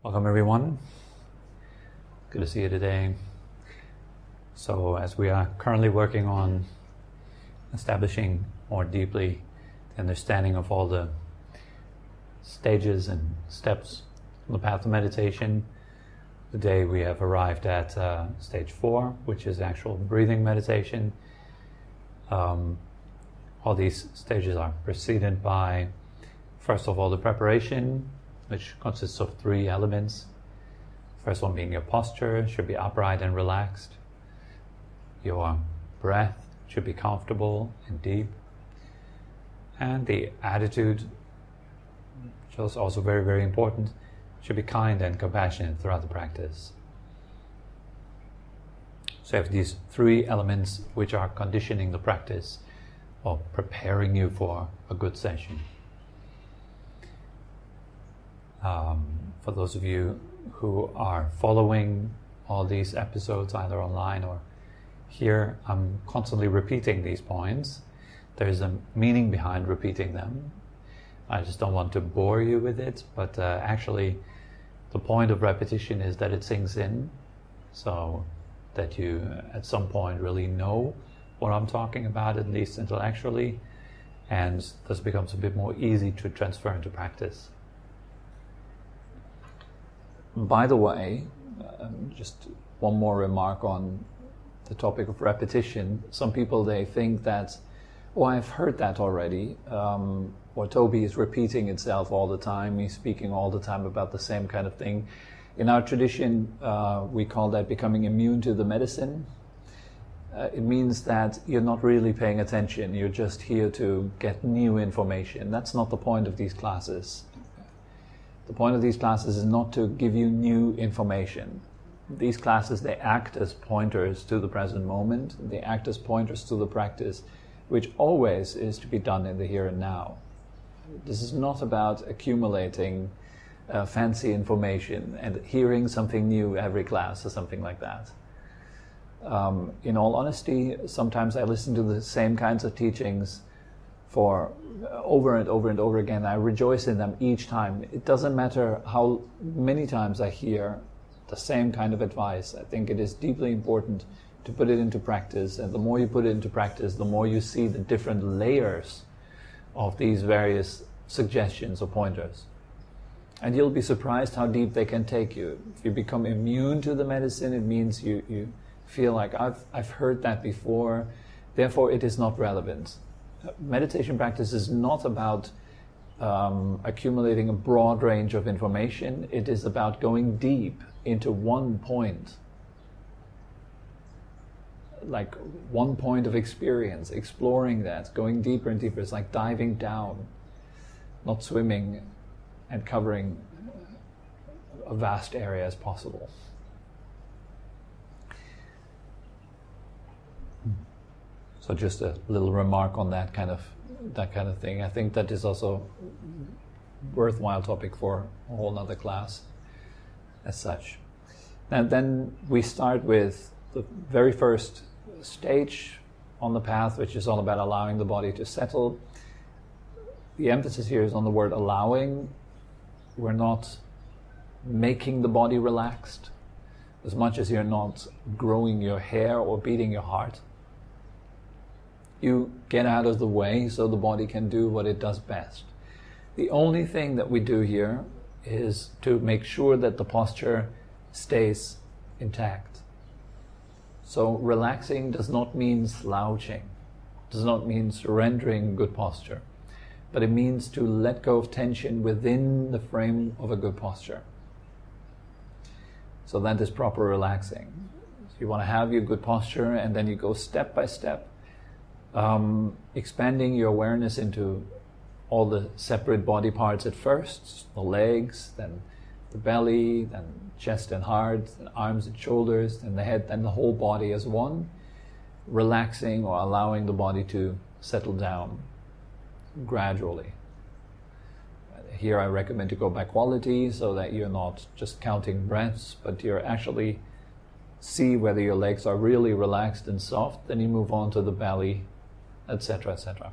Welcome everyone. Good to see you today. So as we are currently working on establishing more deeply the understanding of all the stages and steps on the path of meditation, today we have arrived at stage 4, which is actual breathing meditation. All these stages are preceded by, first of all, the preparation, which consists of 3 elements. First one being your posture should be upright and relaxed. Your breath should be comfortable and deep. And the attitude, which is also very, very important, should be kind and compassionate throughout the practice. So you have these 3 elements which are conditioning the practice or preparing you for a good session. For those of you who are following all these episodes either online or here, I'm constantly repeating these points. There's a meaning behind repeating them. I just don't want to bore you with it, but actually the point of repetition is that it sinks in, so that you at some point really know what I'm talking about, at least intellectually, and this becomes a bit more easy to transfer into practice. By the way, just one more remark on the topic of repetition. Some people, they think that, oh, I've heard that already, or Tobi is repeating itself all the time, he's speaking all the time about the same kind of thing. In our tradition, we call that becoming immune to the medicine. It means that you're not really paying attention, you're just here to get new information. That's not the point of these classes. The point of these classes is not to give you new information. These classes, they act as pointers to the present moment. They act as pointers to the practice, which always is to be done in the here and now. This is not about accumulating fancy information and hearing something new every class or something like that. In all honesty, sometimes I listen to the same kinds of teachings for over and over and over again. I rejoice in them each time. It doesn't matter how many times I hear the same kind of advice. I think it is deeply important to put it into practice, and the more you put it into practice, the more you see the different layers of these various suggestions or pointers. And you'll be surprised how deep they can take you. If you become immune to the medicine, it means you feel like, I've heard that before, therefore it is not relevant. Meditation practice is not about accumulating a broad range of information. It is about going deep into one point, like one point of experience, exploring that, going deeper and deeper. It's like diving down, not swimming and covering a vast area as possible. So just a little remark on that kind of thing. I think that is also worthwhile topic for a whole nother class as such. And then we start with the very first stage on the path, which is all about allowing the body to settle. The emphasis here is on the word allowing. We're not making the body relaxed as much as you're not growing your hair or beating your heart. You get out of the way so the body can do what it does best. The only thing that we do here is to make sure that the posture stays intact. So relaxing does not mean slouching, does not mean surrendering good posture, but it means to let go of tension within the frame of a good posture. So that is proper relaxing. So you want to have your good posture, and then you go step by step, expanding your awareness into all the separate body parts at first, the legs, then the belly, then chest and heart, then arms and shoulders, then the head, then the whole body as one, relaxing or allowing the body to settle down gradually. Here I recommend to go by quality, so that you're not just counting breaths, but you're actually see whether your legs are really relaxed and soft. Then you move on to the belly, etc., etc.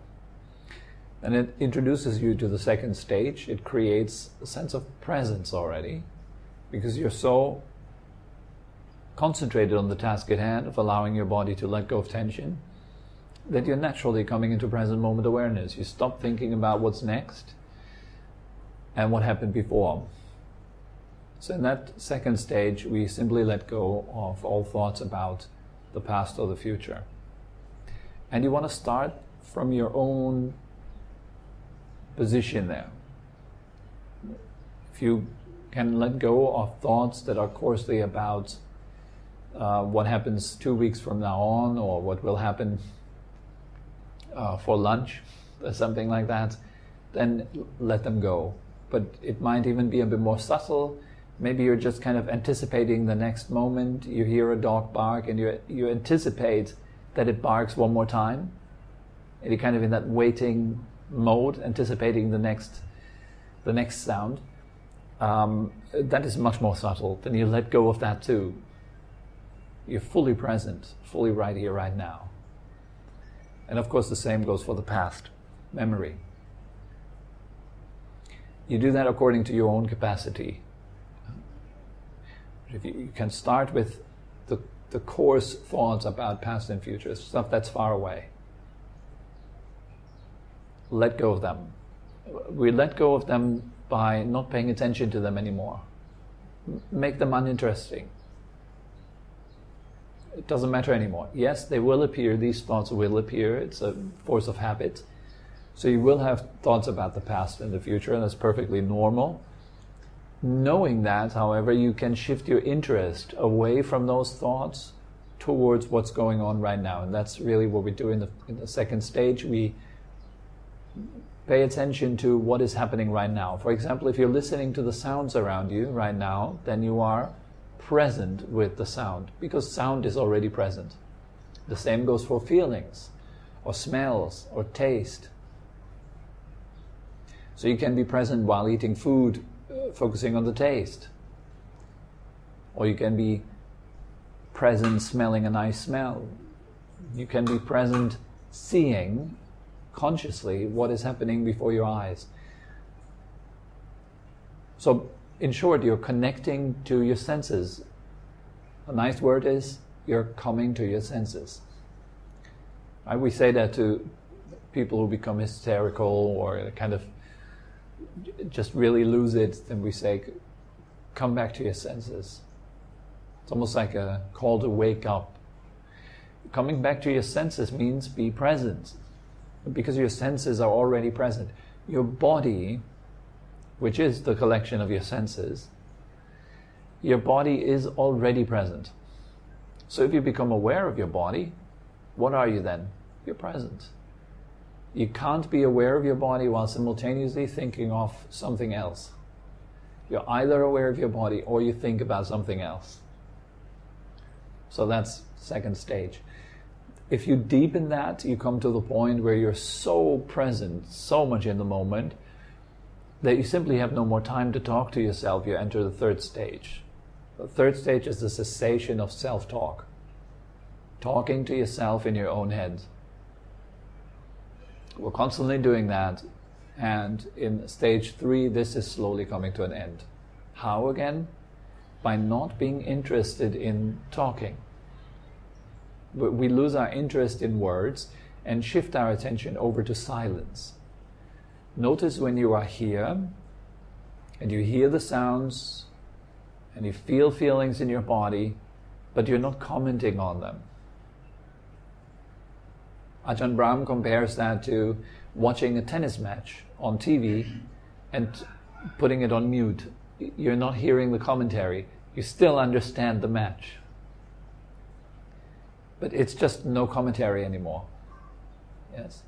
And it introduces you to the second stage. It creates a sense of presence already. because you're so concentrated on the task at hand of allowing your body to let go of tension that you're naturally coming into present moment awareness. You stop thinking about what's next and what happened before. So in that second stage, we simply let go of all thoughts about the past or the future. And you want to start from your own position there. If you can let go of thoughts that are coarsely about what happens 2 weeks from now on, or what will happen for lunch, or something like that, then let them go. But it might even be a bit more subtle. Maybe you're just kind of anticipating the next moment. You hear a dog bark and you anticipate that it barks one more time. And you're kind of in that waiting mode, anticipating the next sound. That is much more subtle. Then you let go of that too. You're fully present, fully right here, right now. And of course the same goes for the past, memory. You do that according to your own capacity. If you can start with the coarse thoughts about past and future, stuff that's far away. Let go of them. We let go of them by not paying attention to them anymore. Make them uninteresting. It doesn't matter anymore. Yes, they will appear, these thoughts will appear, it's a force of habit. So you will have thoughts about the past and the future, and that's perfectly normal. Knowing that, however, you can shift your interest away from those thoughts towards what's going on right now. And that's really what we do in the second stage. We pay attention to what is happening right now. For example, if you're listening to the sounds around you right now, then you are present with the sound, because sound is already present. The same goes for feelings, or smells, or taste. So you can be present while eating food, focusing on the taste. Or you can be present smelling a nice smell. You can be present seeing consciously what is happening before your eyes. So in short, you're connecting to your senses. A nice word is, you're coming to your senses. We say that to people who become hysterical or kind of just really lose it, then we say, come back to your senses. It's almost like a call to wake up. Coming back to your senses means be present, because your senses are already present. Your body, which is the collection of your senses, your body is already present. So if you become aware of your body, what are you then? You're present. You can't be aware of your body while simultaneously thinking of something else. You're either aware of your body or you think about something else. So that's second stage. If you deepen that, you come to the point where you're so present, so much in the moment, that you simply have no more time to talk to yourself. You enter the third stage. The third stage is the cessation of self-talk. Talking to yourself in your own head. We're constantly doing that, and in stage 3, this is slowly coming to an end. How again? By not being interested in talking. We lose our interest in words and shift our attention over to silence. Notice when you are here, and you hear the sounds, and you feel feelings in your body, but you're not commenting on them. Ajahn Brahm compares that to watching a tennis match on TV and putting it on mute. You're not hearing the commentary. You still understand the match. But it's just no commentary anymore. Yes.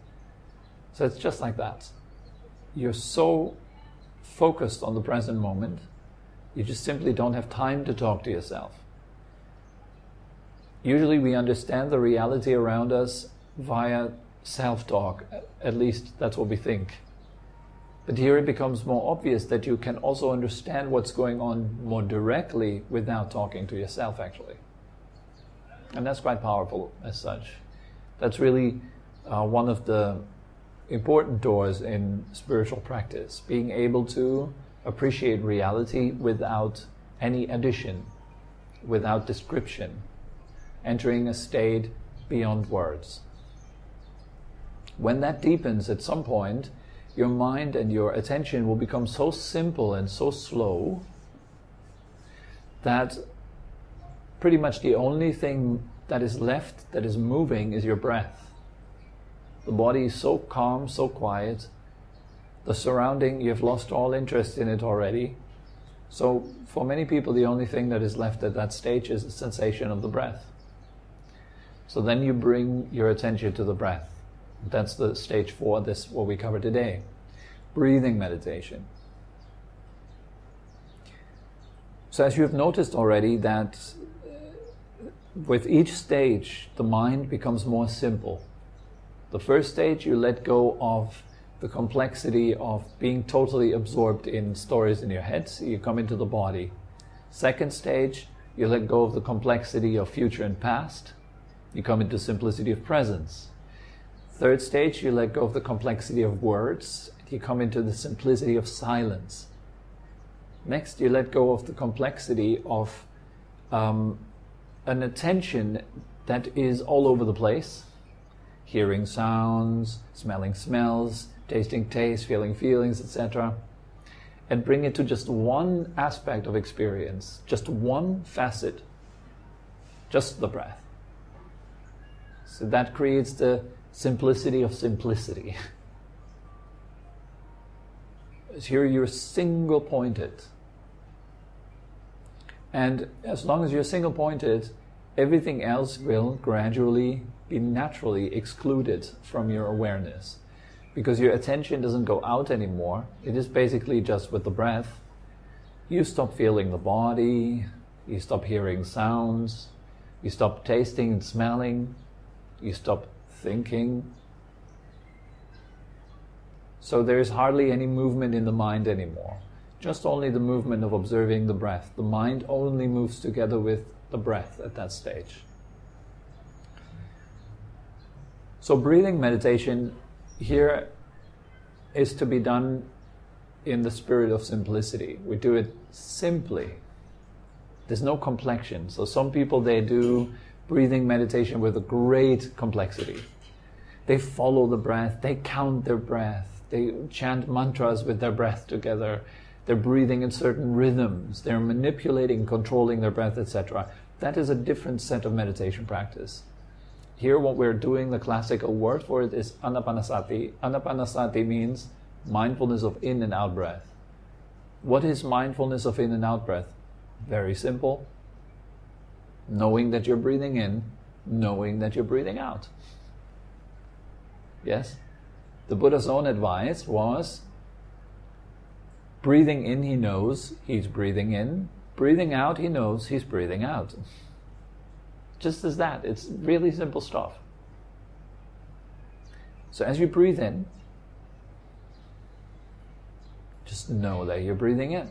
So it's just like that. You're so focused on the present moment, you just simply don't have time to talk to yourself. Usually we understand the reality around us via self-talk. At least that's what we think. But here it becomes more obvious that you can also understand what's going on more directly without talking to yourself, actually. And that's quite powerful as such. That's really one of the important doors in spiritual practice, being able to appreciate reality without any addition, without description, entering a state beyond words. When that deepens at some point, your mind and your attention will become so simple and so slow that pretty much the only thing that is left, that is moving, is your breath. The body is so calm, so quiet. The surrounding, you've lost all interest in it already. So for many people, the only thing that is left at that stage is the sensation of the breath. So then you bring your attention to the breath. That's the stage 4, this what we cover today. Breathing meditation. So as you've noticed already that with each stage, the mind becomes more simple. The first stage, you let go of the complexity of being totally absorbed in stories in your head. So you come into the body. Second stage, you let go of the complexity of future and past. You come into simplicity of presence. Third stage, you let go of the complexity of words. You come into the simplicity of silence. Next, you let go of the complexity of an attention that is all over the place. Hearing sounds, smelling smells, tasting tastes, feeling feelings, etc. And bring it to just one aspect of experience, just one facet, just the breath. So that creates the simplicity of simplicity. Here you're single-pointed. And as long as you're single-pointed, everything else will gradually be naturally excluded from your awareness. Because your attention doesn't go out anymore. It is basically just with the breath. You stop feeling the body, you stop hearing sounds, you stop tasting and smelling, you stop thinking. So there is hardly any movement in the mind anymore. Just only the movement of observing the breath. The mind only moves together with the breath at that stage. So breathing meditation here is to be done in the spirit of simplicity. We do it simply. There's no complexion. So some people, they do breathing meditation with a great complexity. They follow the breath, they count their breath, they chant mantras with their breath together, they're breathing in certain rhythms, they're manipulating, controlling their breath, etc. That is a different set of meditation practice. Here what we're doing, the classical word for it is Anapanasati. Anapanasati means mindfulness of in and out breath. What is mindfulness of in and out breath? Very simple. Knowing that you're breathing in, knowing that you're breathing out. Yes? The Buddha's own advice was, breathing in, he knows he's breathing in. Breathing out, he knows he's breathing out. Just as that. It's really simple stuff. So as you breathe in, just know that you're breathing in.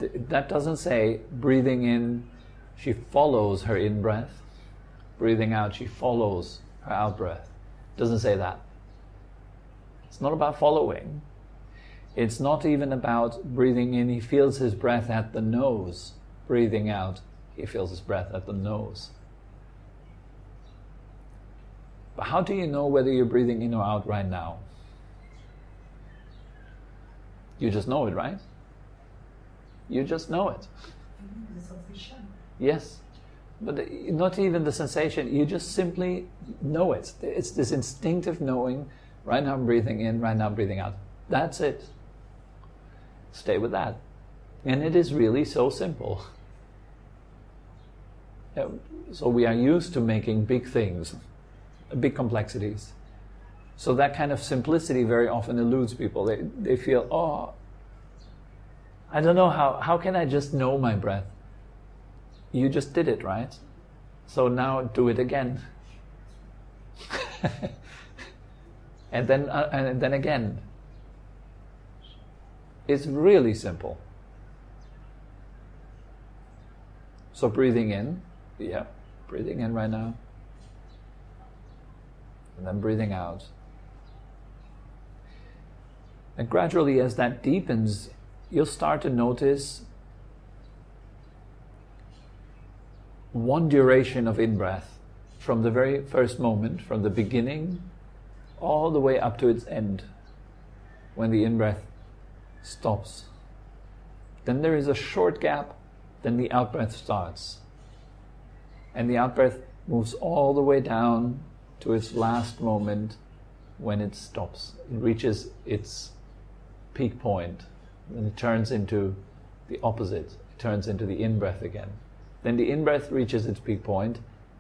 That doesn't say breathing in, she follows her in-breath. Breathing out, she follows her out-breath. Doesn't say that. It's not about following. It's not even about breathing in, he feels his breath at the nose. Breathing out, he feels his breath at the nose. But how do you know whether you're breathing in or out right now? You just know it, right? You just know it. The sensation. Yes. But not even the sensation, you just simply know it. It's this instinctive knowing, right now I'm breathing in, right now I'm breathing out. That's it. Stay with that. And it is really so simple. So we are used to making big things, big complexities. So that kind of simplicity very often eludes people. They feel, oh, I don't know how can I just know my breath? You just did it, right? So now do it again. and then again. It's really simple. So breathing in, yeah, breathing in right now. And then breathing out. And gradually as that deepens, you'll start to notice one duration of in-breath from the very first moment, from the beginning all the way up to its end, when the in-breath stops. Then there is a short gap, then the out-breath starts. And the out-breath moves all the way down to its last moment when it stops. It reaches its peak point, and it turns into the opposite. It turns into the in-breath again. Then the in-breath reaches its peak point,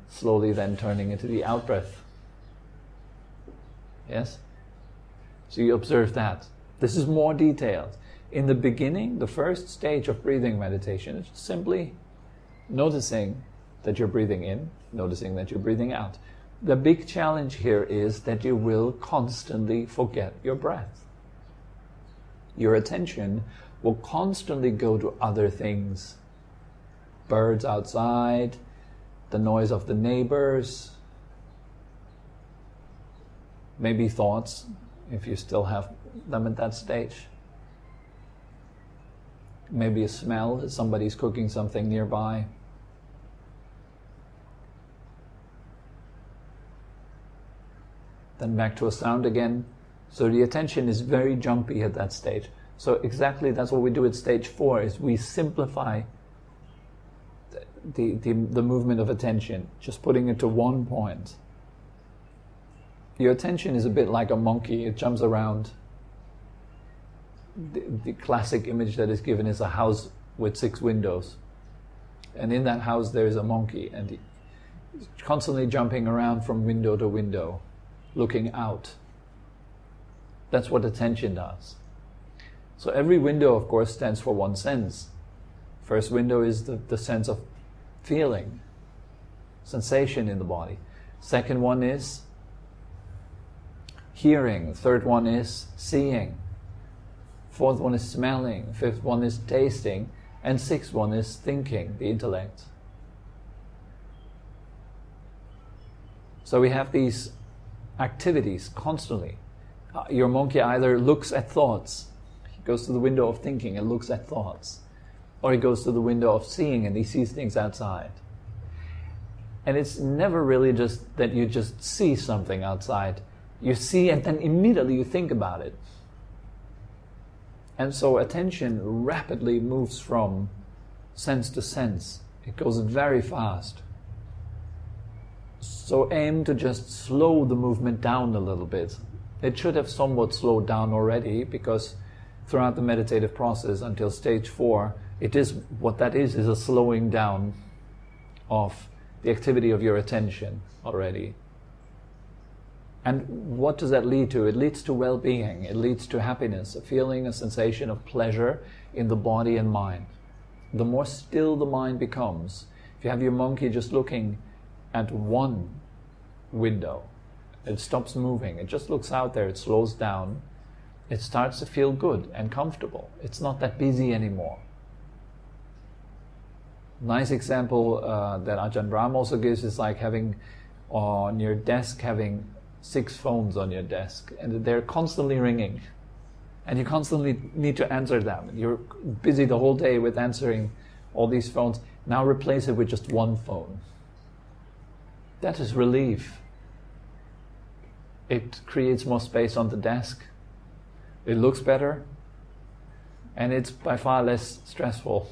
slowly then turning into the out-breath. Yes? So you observe that. This is more detailed. In the beginning, the first stage of breathing meditation is simply noticing that you're breathing in, noticing that you're breathing out. The big challenge here is that you will constantly forget your breath. Your attention will constantly go to other things. Birds outside, the noise of the neighbors, maybe thoughts, if you still have them at that stage. Maybe a smell, somebody's cooking something nearby. Then back to a sound again. So the attention is very jumpy at that stage. So exactly that's what we do at stage 4, is we simplify the movement of attention, just putting it to one point. Your attention is a bit like a monkey. It jumps around. The classic image that is given is a house with 6 windows. And in that house there is a monkey, and he's constantly jumping around from window to window, looking out. That's what attention does. So every window, of course, stands for one sense. First window is the sense of feeling, sensation in the body. Second one is hearing. Third one is seeing. Fourth one is smelling. Fifth one is tasting. And sixth one is thinking, the intellect. So we have these activities constantly. Your monkey either looks at thoughts, he goes to the window of thinking and looks at thoughts, or he goes to the window of seeing and he sees things outside. And it's never really just that you just see something outside. You see and then immediately you think about it. And so attention rapidly moves from sense to sense. It goes very fast. So aim to just slow the movement down a little bit. It should have somewhat slowed down already, because throughout the meditative process until stage 4, it is what that is a slowing down of the activity of your attention already. And what does that lead to? It leads to well-being. It leads to happiness, a feeling, a sensation of pleasure in the body and mind. The more still the mind becomes, if you have your monkey just looking at one window, it stops moving, it just looks out there, it slows down, it starts to feel good and comfortable. It's not that busy anymore. Nice example that Ajahn Brahm also gives is like having on your desk, having 6 phones on your desk, and they're constantly ringing, and you constantly need to answer them. You're busy the whole day with answering all these phones. Now replace it with just one phone. That is relief. It creates more space on the desk. It looks better, and it's by far less stressful.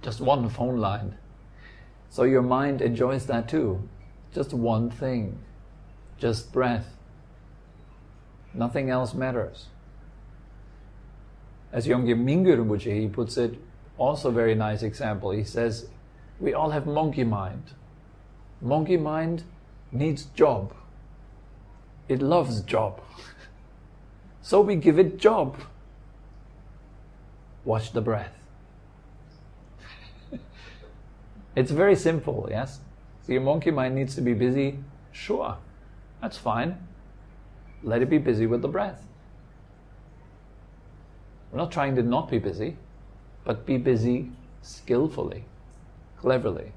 Just one phone line. So your mind enjoys that too. Just one thing. Just breath. Nothing else matters. As Yongye Mingyur Rinpoche, he puts it, also very nice example. He says, we all have monkey mind. Monkey mind needs job. It loves job. So we give it job. Watch the breath. It's very simple, yes? So your monkey mind needs to be busy. Sure, that's fine. Let it be busy with the breath. We're not trying to not be busy, but be busy skillfully, cleverly.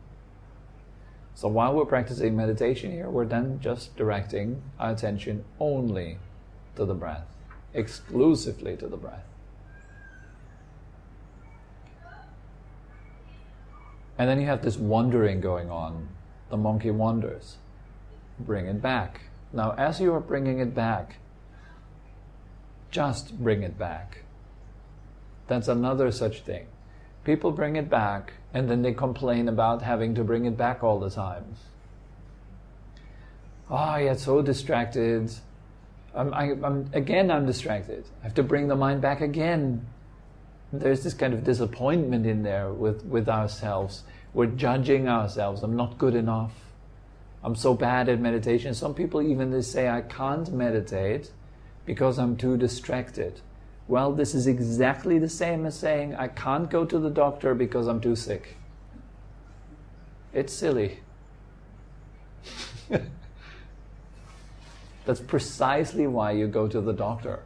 So while we're practicing meditation here, we're then just directing our attention only to the breath, exclusively to the breath. And then you have this wandering going on. The monkey wanders. Bring it back. Now, as you are bringing it back, just bring it back. That's another such thing. People bring it back and then they complain about having to bring it back all the time. Oh, I get so distracted. I'm distracted. I have to bring the mind back again. There's this kind of disappointment in there with ourselves. We're judging ourselves. I'm not good enough. I'm so bad at meditation. Some people even say, I can't meditate because I'm too distracted. Well, this is exactly the same as saying, I can't go to the doctor because I'm too sick. It's silly. That's precisely why you go to the doctor.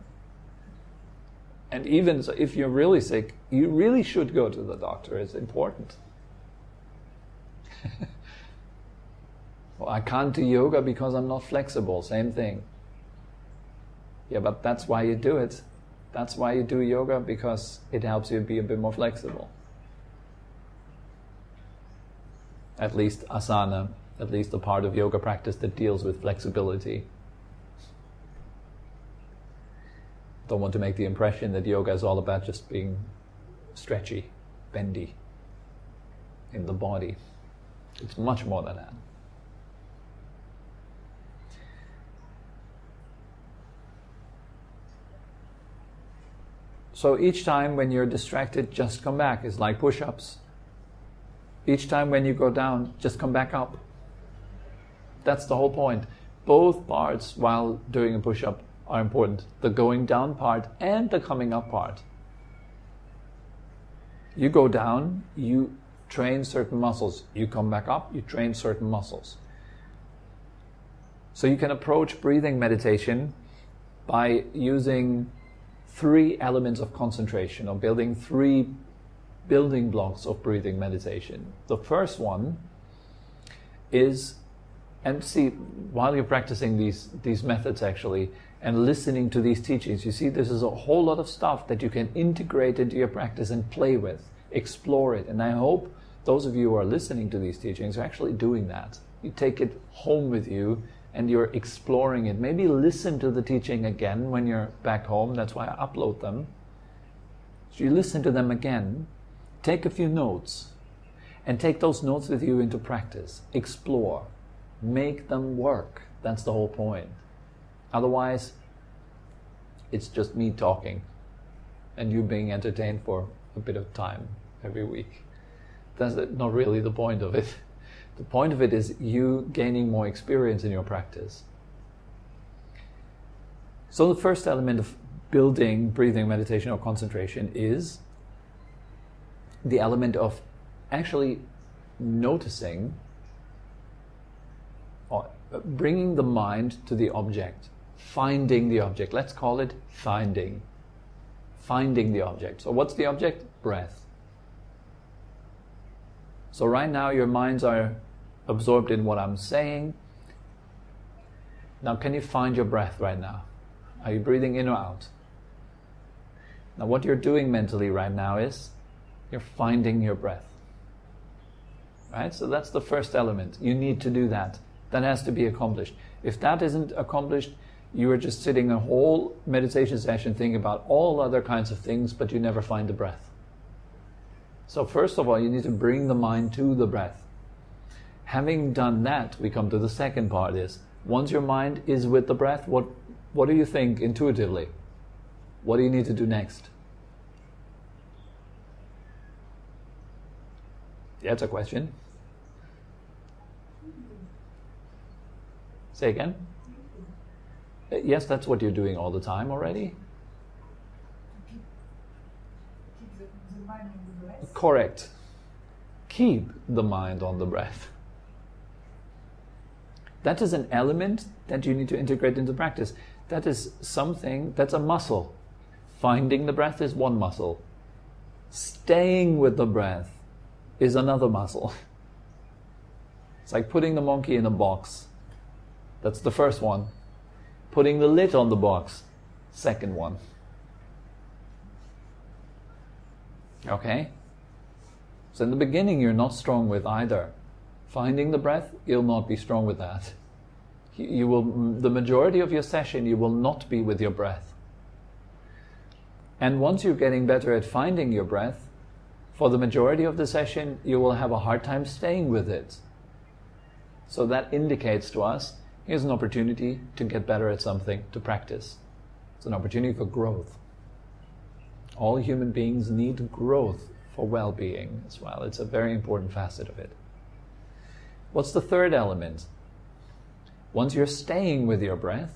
And even so, if you're really sick, you really should go to the doctor. It's important. Well, I can't do yoga because I'm not flexible. Same thing. Yeah, but that's why you do it. That's why you do yoga, because it helps you be a bit more flexible. At least asana, at least the part of yoga practice that deals with flexibility. Don't want to make the impression that yoga is all about just being stretchy, bendy in the body. It's much more than that. So each time when you're distracted, just come back. It's like push-ups. Each time when you go down, just come back up. That's the whole point. Both parts while doing a push-up are important. The going down part and the coming up part. You go down, you train certain muscles. You come back up, you train certain muscles. So you can approach breathing meditation by using 3 elements of concentration, or building 3 building blocks of breathing meditation. The first one is, and see, while you're practicing these methods actually, and listening to these teachings, you see this is a whole lot of stuff that you can integrate into your practice and play with, explore it. And I hope those of you who are listening to these teachings are actually doing that. You take it home with you and you're exploring it. Maybe listen to the teaching again when you're back home. That's why I upload them. So you listen to them again, take a few notes, and take those notes with you into practice. Explore. Make them work. That's the whole point. Otherwise, it's just me talking and you being entertained for a bit of time every week. That's not really the point of it. The point of it is you gaining more experience in your practice. So the first element of building breathing meditation or concentration is the element of actually noticing or bringing the mind to the object, finding the object. Let's call it finding. Finding the object. So what's the object? Breath. So right now your minds are absorbed in what I'm saying. Now can you find your breath right now? Are you breathing in or out? Now what you're doing mentally right now is you're finding your breath. Right? So that's the first element. You need to do that. That has to be accomplished. If that isn't accomplished, you are just sitting a whole meditation session thinking about all other kinds of things, but you never find the breath. So first of all, you need to bring the mind to the breath. Having done that, we come to the second part is, once your mind is with the breath, what do you think intuitively? What do you need to do next? Yeah, that's a question. Say again? Yes, that's what you're doing all the time already. Keep the mind on the breath. Correct. Keep the mind on the breath. That is an element that you need to integrate into practice. That is something, that's a muscle. Finding the breath is one muscle. Staying with the breath is another muscle. It's like putting the monkey in a box. That's the first one. Putting the lid on the box, second one. Okay? So in the beginning, you're not strong with either. Finding the breath, you'll not be strong with that. You will, the majority of your session, you will not be with your breath. And once you're getting better at finding your breath, for the majority of the session, you will have a hard time staying with it. So that indicates to us, here's an opportunity to get better at something, to practice. It's an opportunity for growth. All human beings need growth for well-being as well. It's a very important facet of it. What's the third element? Once you're staying with your breath,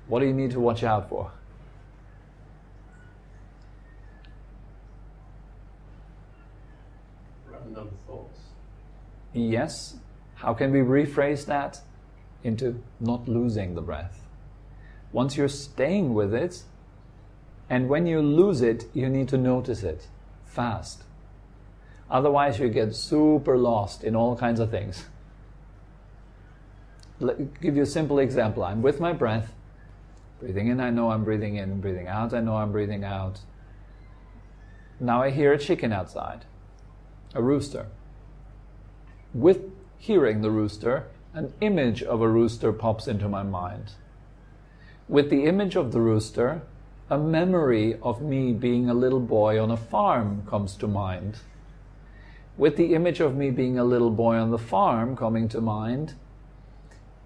what do you need to watch out for? Random thoughts. Yes. How can we rephrase that into not losing the breath? Once you're staying with it, and when you lose it, you need to notice it fast. Otherwise, you get super lost in all kinds of things. Let me give you a simple example. I'm with my breath. Breathing in, I know I'm breathing in. Breathing out, I know I'm breathing out. Now I hear a chicken outside, a rooster. With hearing the rooster, an image of a rooster pops into my mind. With the image of the rooster, a memory of me being a little boy on a farm comes to mind. With the image of me being a little boy on the farm coming to mind,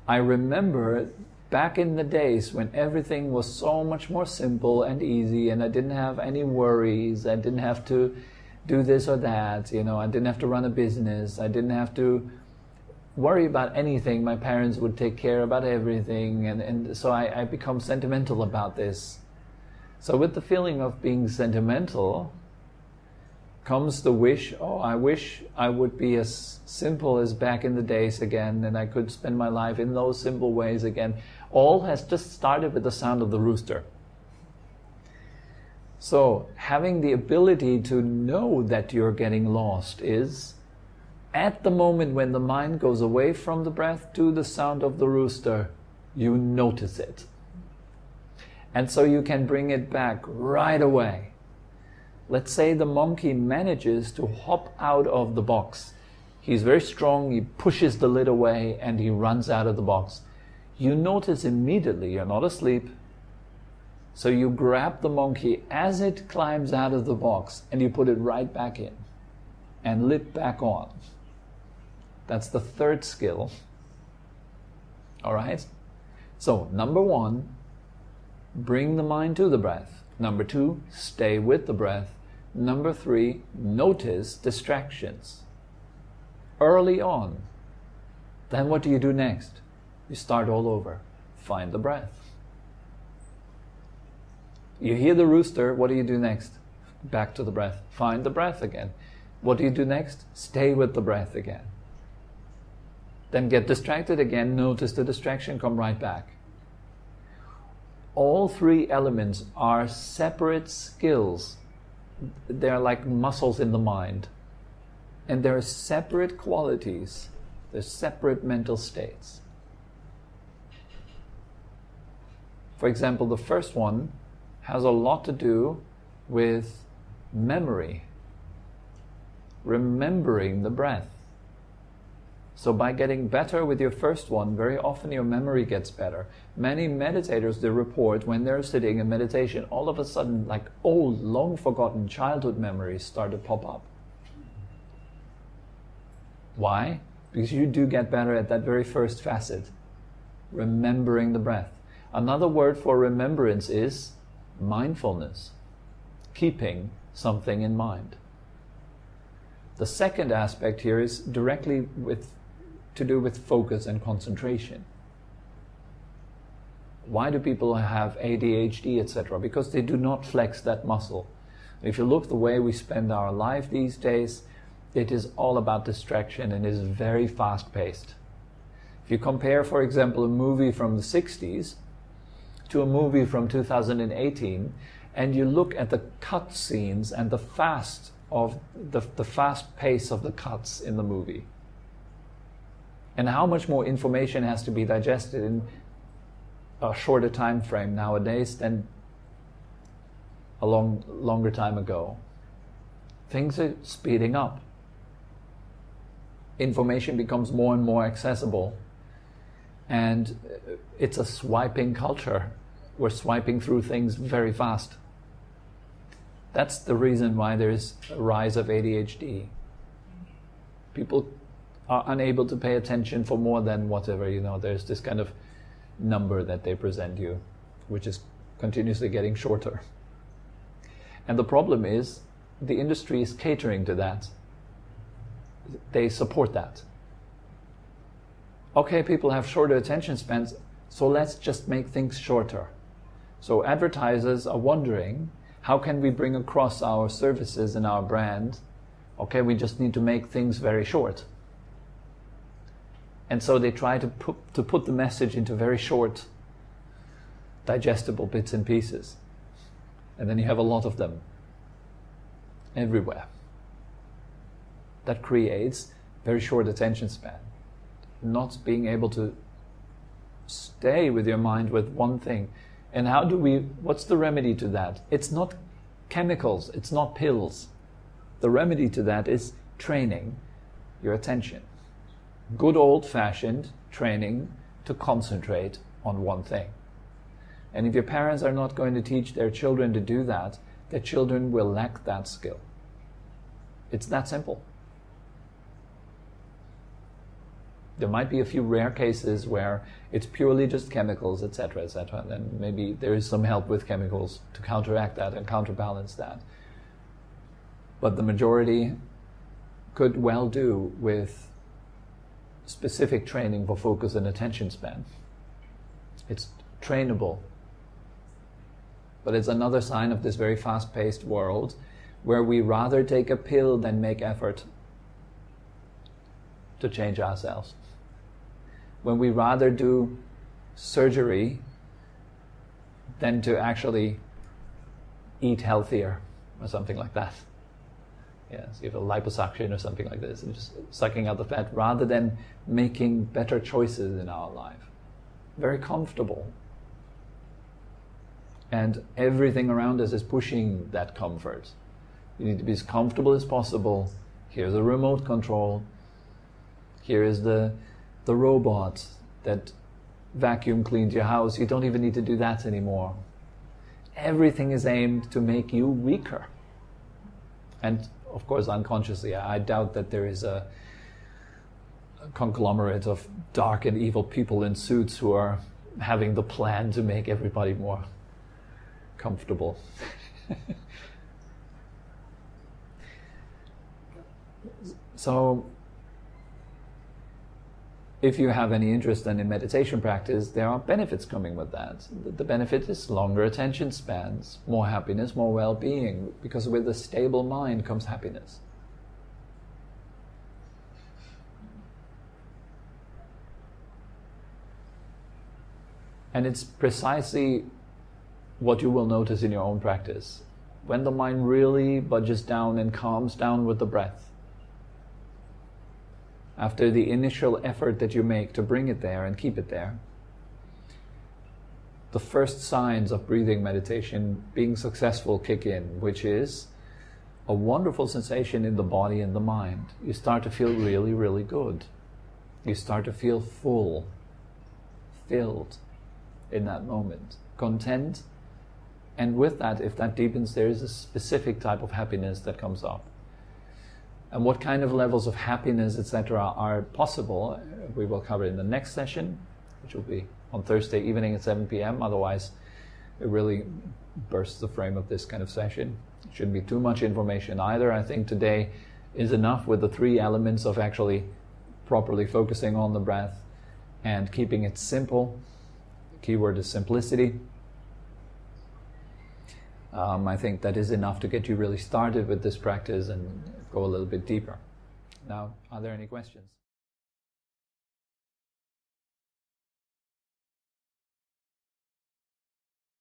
I remember back in the days when everything was so much more simple and easy, and I didn't have any worries, I didn't have to do this or that, I didn't have to run a business, I didn't have to worry about anything. My parents would take care about everything, and so I become sentimental about this. So with the feeling of being sentimental comes the wish, I wish I would be as simple as back in the days again, and I could spend my life in those simple ways again. All has just started with the sound of the rooster. So having the ability to know that you're getting lost is, at the moment when the mind goes away from the breath to the sound of the rooster, you notice it. And so you can bring it back right away. Let's say the monkey manages to hop out of the box. He's very strong, he pushes the lid away and he runs out of the box. You notice immediately you're not asleep. So you grab the monkey as it climbs out of the box and you put it right back in and lid back on. That's the third skill. Alright? So, number 1, bring the mind to the breath. Number 2, stay with the breath. Number 3, notice distractions early on. Then what do you do next? You start all over. Find the breath. You hear the rooster, what do you do next? Back to the breath. Find the breath again. What do you do next? Stay with the breath again. Then get distracted again, notice the distraction, come right back. All 3 elements are separate skills. They're like muscles in the mind. And they're separate qualities. They're separate mental states. For example, the first one has a lot to do with memory. Remembering the breath. So by getting better with your first one, very often your memory gets better. Many meditators, they report when they're sitting in meditation, all of a sudden, like old, long-forgotten childhood memories start to pop up. Why? Because you do get better at that very first facet, remembering the breath. Another word for remembrance is mindfulness, keeping something in mind. The second aspect here is directly to do with focus and concentration. Why do people have ADHD, etc.? Because they do not flex that muscle. If you look the way we spend our life these days, it is all about distraction and is very fast-paced. If you compare, for example, a movie from the 60s to a movie from 2018, and you look at the cut scenes and the fast pace of the cuts in the movie, and how much more information has to be digested in a shorter time frame nowadays than a longer time ago. things are speeding up. Information becomes more and more accessible, and it's a swiping culture. We're swiping through things very fast. That's the reason why there's a rise of ADHD. People are unable to pay attention for more than whatever, there's this kind of number that they present you, which is continuously getting shorter. And the problem is, the industry is catering to that. They support that. Okay, people have shorter attention spans, so let's just make things shorter. So advertisers are wondering, how can we bring across our services and our brand? Okay, we just need to make things very short. And so they try to put the message into very short, digestible bits and pieces. And then you have a lot of them everywhere. That creates very short attention span. Not being able to stay with your mind with one thing. And what's the remedy to that? It's not chemicals, it's not pills. The remedy to that is training your attention. Good old-fashioned training to concentrate on one thing. And if your parents are not going to teach their children to do that, their children will lack that skill. It's that simple. There might be a few rare cases where it's purely just chemicals, etc., etc. And then maybe there is some help with chemicals to counteract that and counterbalance that. But the majority could well do with specific training for focus and attention span. It's trainable. But it's another sign of this very fast-paced world where we rather take a pill than make effort to change ourselves. When we rather do surgery than to actually eat healthier or something like that. Yes, you have a liposuction or something like this, and just sucking out the fat rather than making better choices in our life. Very comfortable. And everything around us is pushing that comfort. You need to be as comfortable as possible. Here's a remote control. Here is the robot that vacuum cleans your house. You don't even need to do that anymore. Everything is aimed to make you weaker. And of course, unconsciously, I doubt that there is a conglomerate of dark and evil people in suits who are having the plan to make everybody more comfortable. So, if you have any interest in meditation practice, there are benefits coming with that. The benefit is longer attention spans, more happiness, more well-being, because with a stable mind comes happiness. And it's precisely what you will notice in your own practice. When the mind really budges down and calms down with the breath, after the initial effort that you make to bring it there and keep it there, the first signs of breathing meditation being successful kick in, which is a wonderful sensation in the body and the mind. You start to feel really, really good. You start to feel full, filled in that moment, content. And with that, if that deepens, there is a specific type of happiness that comes up. And what kind of levels of happiness, etc., are possible, we will cover in the next session, which will be on Thursday evening at 7 p.m. Otherwise, it really bursts the frame of this kind of session. It shouldn't be too much information either. I think today is enough with the three elements of actually properly focusing on the breath and keeping it simple. The key word is simplicity. I think that is enough to get you really started with this practice and go a little bit deeper. Now, are there any questions?